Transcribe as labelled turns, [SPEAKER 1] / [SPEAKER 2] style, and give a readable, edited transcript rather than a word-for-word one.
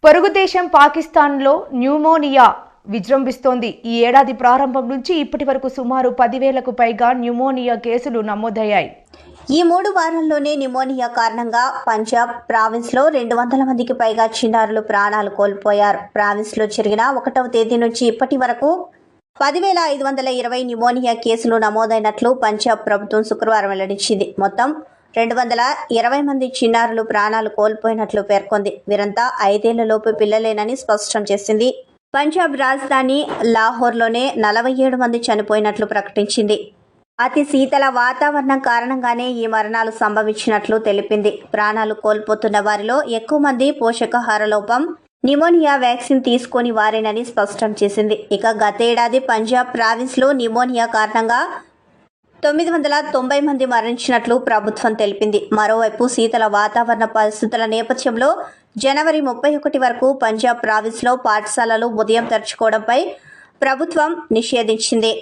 [SPEAKER 1] పొరుగు దేశం పాకిస్తాన్లో న్యూమోనియా విజృంభిస్తోంది. ఈ ఏడాది ప్రారంభం నుంచి ఇప్పటి వరకు సుమారు 10,000కు పైగా న్యూమోనియా కేసులు నమోదయ్యాయి.
[SPEAKER 2] ఈ 3 వారాల్లోనే న్యూమోనియా కారణంగా పంజాబ్ ప్రావిన్స్లో 200 మందికి పైగా చిన్నారులు ప్రాణాలు కోల్పోయారు. ప్రావిన్స్లో జరిగిన 1వ తేదీ నుంచి ఇప్పటి వరకు 10,520 న్యూమోనియా కేసులు నమోదైనట్లు పంజాబ్ ప్రభుత్వం శుక్రవారం వెల్లడించింది. మొత్తం 220 మంది చిన్నారులు ప్రాణాలు కోల్పోయినట్లు పేర్కొంది. వీరంతా 5 ఏళ్లలోపు పిల్లలేనని స్పష్టం చేసింది. పంజాబ్ రాజధాని లాహోర్లోనే 47 మంది చనిపోయినట్లు ప్రకటించింది. అతి శీతల వాతావరణం కారణంగానే ఈ మరణాలు సంభవించినట్లు తెలిపింది. ప్రాణాలు కోల్పోతున్న వారిలో ఎక్కువ మంది పోషకాహార లోపం, న్యూమోనియా వ్యాక్సిన్ తీసుకొని వారేనని స్పష్టం చేసింది. ఇక గతేడాది పంజాబ్ ప్రావిన్స్లో న్యూమోనియా కారణంగా 990 మంది మరణించినట్లు ప్రభుత్వం తెలిపింది. మరోవైపు శీతల వాతావరణ పరిస్థితుల నేపథ్యంలో జనవరి 31 వరకు పంజాబ్ ప్రావిన్స్లో పాఠశాలలు ఉదయం తెరుచుకోవడంపై ప్రభుత్వం నిషేధించింది.